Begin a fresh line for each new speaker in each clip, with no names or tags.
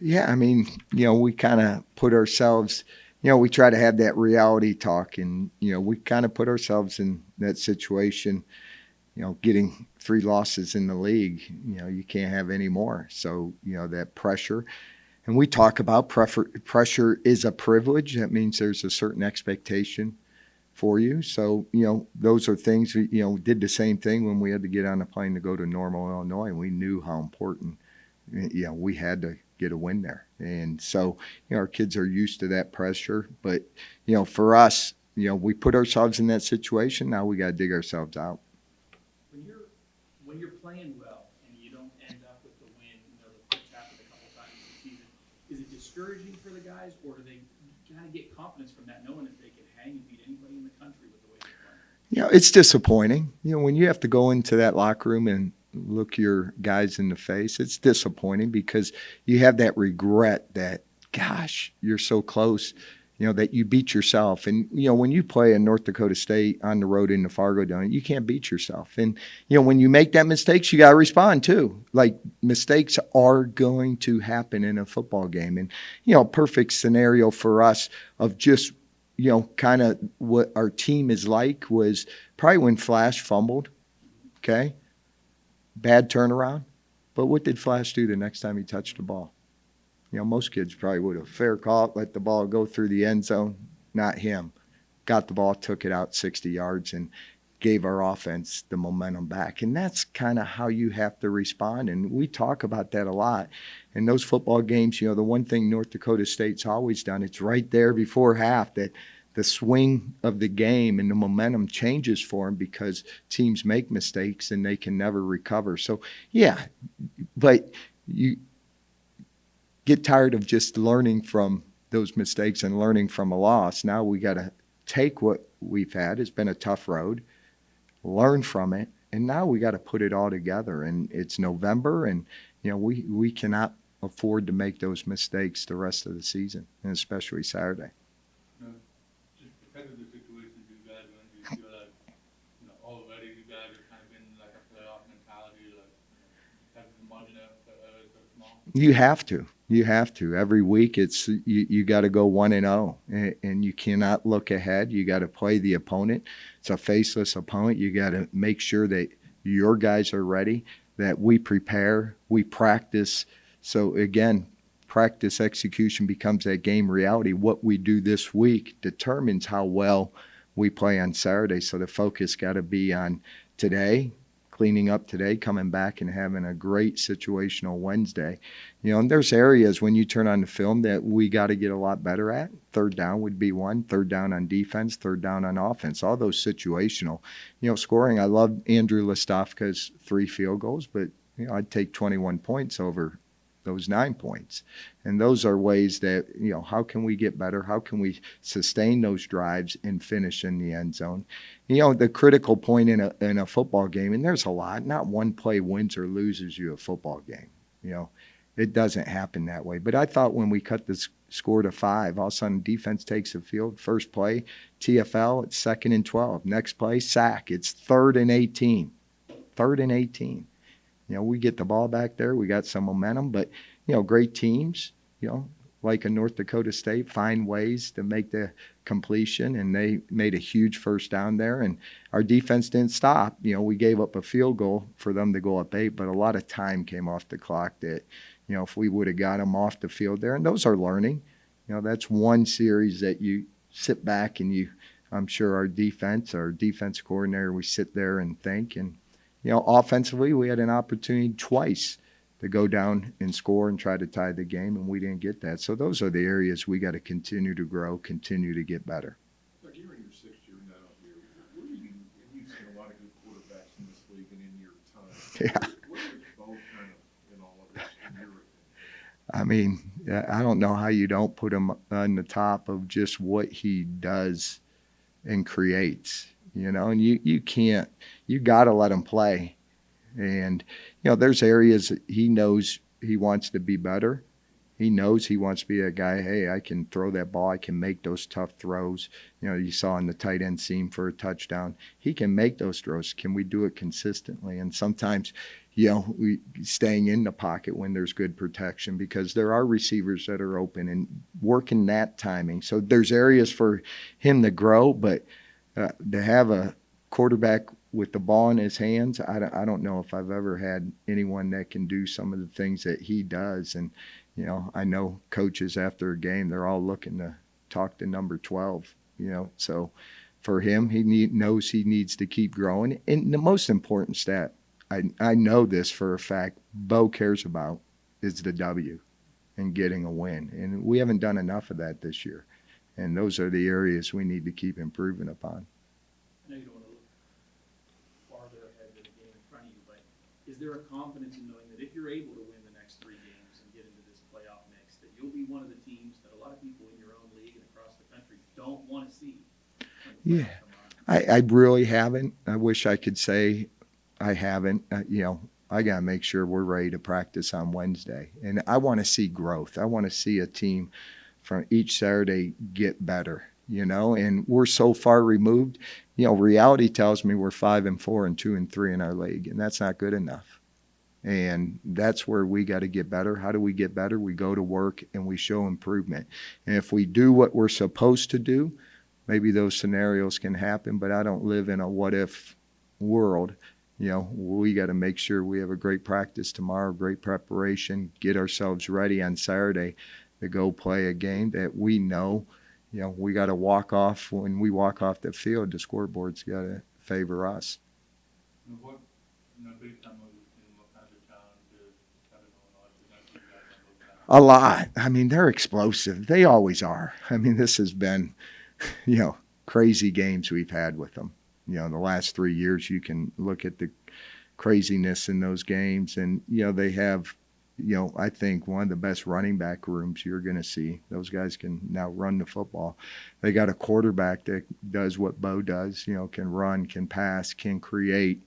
Yeah, I mean, we kind of put ourselves, we try to have that reality talk, and we kind of put ourselves in that situation. Getting 3 losses in the league, you can't have any more. So that pressure, and we talk about pressure is a privilege. That means there's a certain expectation for you. So, those are things, we did the same thing when we had to get on a plane to go to Normal, Illinois. And we knew how important, we had to get a win there. And so, our kids are used to that pressure. But, for us, we put ourselves in that situation. Now we got to dig ourselves out.
When you're playing well and you don't end up with the win, that's happened a couple times this season. Is it discouraging for the guys, or do they kind of get confidence from that, knowing that they can hang and beat anybody in the country with the way they're playing?
It's disappointing. When you have to go into that locker room and look your guys in the face, it's disappointing because you have that regret that, gosh, you're so close, that you beat yourself. And, when you play in North Dakota State on the road in the Fargo Dome, you can't beat yourself. And, when you make that mistakes, you got to respond too. Like, mistakes are going to happen in a football game. And, perfect scenario for us of just kind of what our team is like was probably when Flash fumbled, okay? Bad turnaround. But what did Flash do the next time he touched the ball? Most kids probably would have fair caught, let the ball go through the end zone. Not him. Got the ball, took it out 60 yards, and gave our offense the momentum back. And that's kind of how you have to respond. And we talk about that a lot. In those football games, the one thing North Dakota State's always done, it's right there before half that the swing of the game and the momentum changes for them because teams make mistakes and they can never recover. So, yeah, but you get tired of just learning from those mistakes and learning from a loss. Now we got to take what we've had. It's been a tough road, learn from it, and now we got to put it all together. And it's November, and we cannot afford to make those mistakes the rest of the season, and especially Saturday.
No, just because of the situations you guys are in, do you feel like already you guys are kind of in like a playoff mentality, like have the margin so small?
You have to. You have to. Every week, it's you got to go 1-0, and you cannot look ahead. You got to play the opponent. It's a faceless opponent. You got to make sure that your guys are ready, that we prepare, we practice. So again, practice execution becomes that game reality. What we do this week determines how well we play on Saturday. So the focus got to be on today, cleaning up today, coming back and having a great situational Wednesday. And there's areas when you turn on the film that we got to get a lot better at. Third down would be one. Third down on defense, third down on offense, all those situational. Scoring, I love Andrew Listofka's 3 field goals, but I'd take 21 points over those 9 points. And those are ways that, how can we get better? How can we sustain those drives and finish in the end zone? The critical point in a football game, and there's a lot, not one play wins or loses you a football game. It doesn't happen that way. But I thought when we cut the score to 5, all of a sudden defense takes the field. First play, TFL, it's 2nd and 12. Next play, sack. It's 3rd and 18. 3rd and 18. We get the ball back there. We got some momentum, but, great teams, like a North Dakota State, find ways to make the completion, and they made a huge first down there, and our defense didn't stop. We gave up a field goal for them to go up 8, but a lot of time came off the clock that, if we would have got them off the field there, and those are learning. That's one series that you sit back and I'm sure our defense coordinator, we sit there and think, and offensively, we had an opportunity twice to go down and score and try to tie the game, and we didn't get that. So those are the areas we got to continue to grow, continue to get better.
Doug, you're in your 6th year now here. What do you, and you've seen a lot of good quarterbacks in this league and in your time.
Yeah.
What is both kind of in all of this, in your opinion?
I mean, I don't know how you don't put him on the top of just what he does and creates. And you can't, you got to let him play. And, there's areas that he knows he wants to be better. He knows he wants to be a guy, hey, I can throw that ball. I can make those tough throws. You saw in the tight end seam for a touchdown. He can make those throws. Can we do it consistently? And sometimes, staying in the pocket when there's good protection, because there are receivers that are open, and working that timing. So there's areas for him to grow, but to have a quarterback with the ball in his hands, I don't know if I've ever had anyone that can do some of the things that he does. And, I know coaches after a game, they're all looking to talk to number 12, so for him, knows he needs to keep growing. And the most important stat, I know this for a fact, Bo cares about is the W and getting a win. And we haven't done enough of that this year. And those are the areas we need to keep improving upon.
I know you don't want to look farther ahead than the game in front of you, but is there a confidence in knowing that if you're able to win the next 3 games and get into this playoff mix, that you'll be one of the teams that a lot of people in your own league and across the country don't want to see when the
Yeah.
playoffs come on?
I really haven't. I wish I could say I haven't. I got to make sure we're ready to practice on Wednesday. And I want to see growth. I want to see a team from each Saturday get better, and we're so far removed. Reality tells me we're 5-4 and 2-3 in our league, and that's not good enough. And that's where we got to get better. How do we get better? We go to work and we show improvement. And if we do what we're supposed to do, maybe those scenarios can happen, but I don't live in a what if world. We got to make sure we have a great practice tomorrow, great preparation, get ourselves ready on Saturday to go play a game that we know, we got to walk off. When we walk off the field, the scoreboard's got to favor us.
Big time what kind of challenges Southern Illinois presents you guys on those kind
A lot. I mean, they're explosive. They always are. I mean, this has been, crazy games we've had with them. The last 3 years, you can look at the craziness in those games. And, they have, I think one of the best running back rooms you're going to see. Those guys can now run the football. They got a quarterback that does what Bo does, can run, can pass, can create.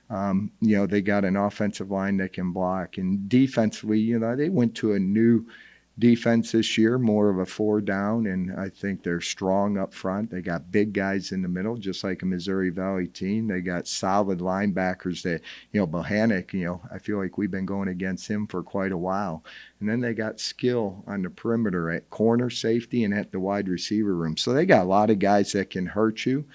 They got an offensive line that can block. And defensively, they went to a new defense this year, more of a 4 down, and I think they're strong up front. They got big guys in the middle, just like a Missouri Valley team. They got solid linebackers that, Bohannon, I feel like we've been going against him for quite a while. And then they got skill on the perimeter at corner, safety, and at the wide receiver room. So they got a lot of guys that can hurt you.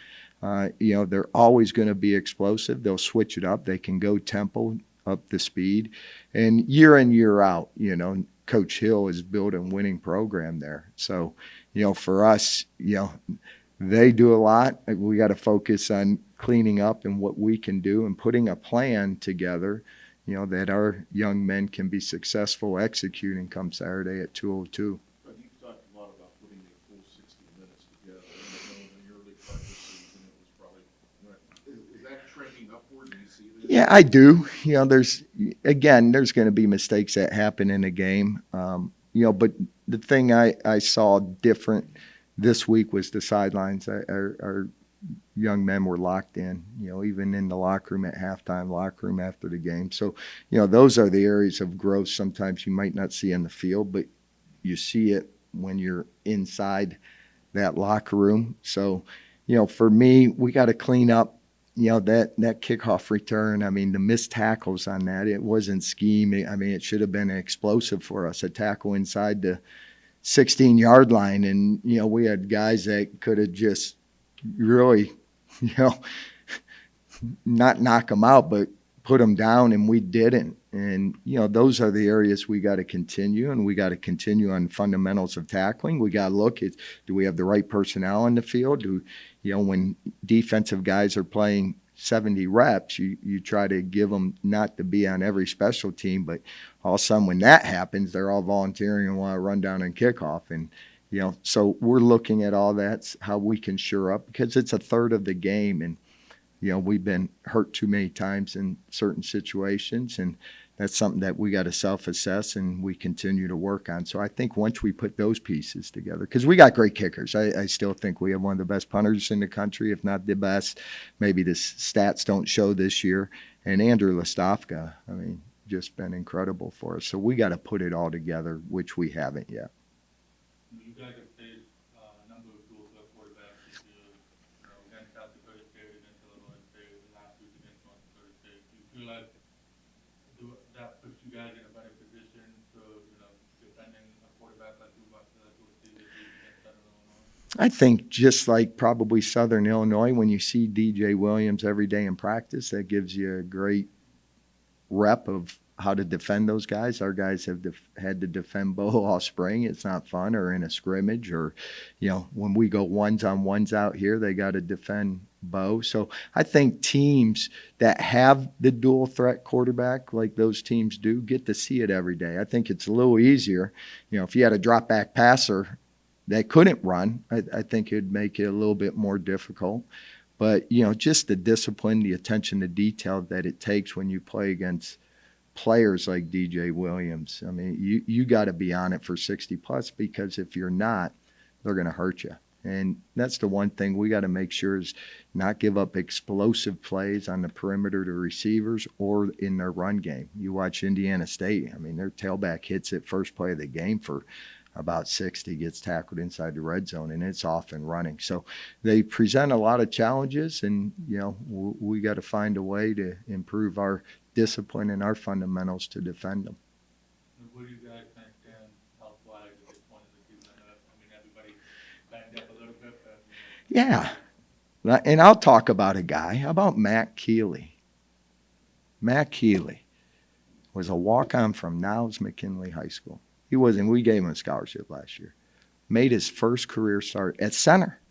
They're always going to be explosive. They'll switch it up. They can go tempo, up the speed. And year in, year out, Coach Hill has built a winning program there. So, for us, they do a lot. We got to focus on cleaning up and what we can do and putting a plan together, that our young men can be successful executing come Saturday at 2:02.
But you've talked a lot about putting a full 60 minutes together. I know in the early part of the season, it was probably, is that trending upward? Do you see this?
Yeah, I do. There's going to be mistakes that happen in a game. But the thing I saw different this week was the sidelines. Our young men were locked in, even in the locker room at halftime, locker room after the game. So, those are the areas of growth sometimes you might not see on the field, but you see it when you're inside that locker room. So, for me, we got to clean up that kickoff return. I mean, the missed tackles on that, it wasn't scheme. I mean, it should have been explosive for us, a tackle inside the 16-yard line. And, we had guys that could have just really, not knock them out, but put them down, and we didn't. And, those are the areas we got to continue, and we got to continue on fundamentals of tackling. We got to look at, do we have the right personnel on the field? When defensive guys are playing 70 reps, you try to give them not to be on every special team, but all of a sudden when that happens, they're all volunteering and want to run down and kickoff. And, so we're looking at all that, how we can shore up, because it's a third of the game. And, we've been hurt too many times in certain situations, and that's something that we got to self-assess and we continue to work on. So I think once we put those pieces together, because we got great kickers. I still think we have one of the best punters in the country, if not the best. Maybe the stats don't show this year. And Andrew Listofka, I mean, just been incredible for us. So we got to put it all together, which we haven't yet.
You guys have faced a number of dual threat quarterbacks this year, against South Dakota State, against Illinois State, and last week against North Dakota State. Do you feel like
I think just like probably Southern Illinois, when you see DJ Williams every day in practice, that gives you a great rep of how to defend those guys. Our guys have had to defend Bo all spring. It's not fun, or in a scrimmage, or, when we go ones on ones out here, they got to defend Bo. So I think teams that have the dual threat quarterback like those teams do get to see it every day. I think it's a little easier. If you had a drop back passer that couldn't run, I think it'd make it a little bit more difficult. But, just the discipline, the attention to detail that it takes when you play against players like DJ Williams. I mean, you got to be on it for 60 plus, because if you're not, they're going to hurt you. And that's the one thing we got to make sure is not give up explosive plays on the perimeter to receivers or in their run game. You watch Indiana State, I mean, their tailback hits it first play of the game for about 60, gets tackled inside the red zone, and it's off and running. So they present a lot of challenges, and, we got to find a way to improve our discipline and our fundamentals to defend them.
What do you guys think, Dan, health-wise at this point in the season? I mean, everybody banged up a little bit, but.
Yeah. And I'll talk about a guy. How about Matt Keeley? Matt Keeley was a walk-on from Niles McKinley High School. We gave him a scholarship last year. Made his first career start at center,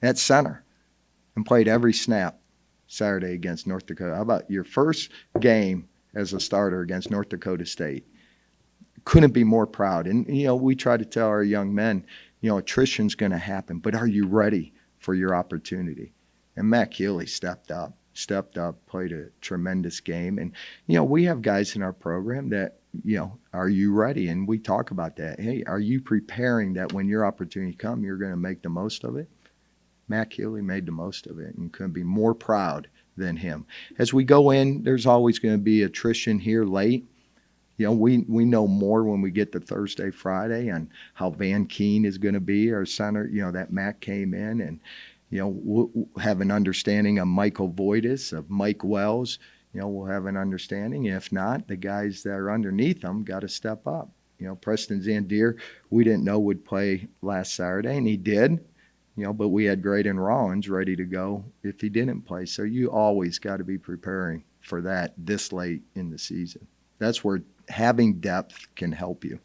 and played every snap Saturday against North Dakota. How about your first game as a starter against North Dakota State? Couldn't be more proud. And, we try to tell our young men, attrition's going to happen, but are you ready for your opportunity? And Matt Keeley stepped up, played a tremendous game. And, we have guys in our program that, are you ready? And we talk about that. Hey, are you preparing that when your opportunity comes, you're going to make the most of it? Matt Keeley made the most of it, and couldn't be more proud than him. As we go in, there's always going to be attrition here late. We know more when we get to Thursday, Friday, on how Van Keen is going to be our center. That Matt came in, and we'll have an understanding of Michael Voitis, of Mike Wells. We'll have an understanding. If not, the guys that are underneath them got to step up. Preston Zandier, we didn't know would play last Saturday, and he did. But we had Graydon Rollins ready to go if he didn't play. So you always got to be preparing for that this late in the season. That's where having depth can help you.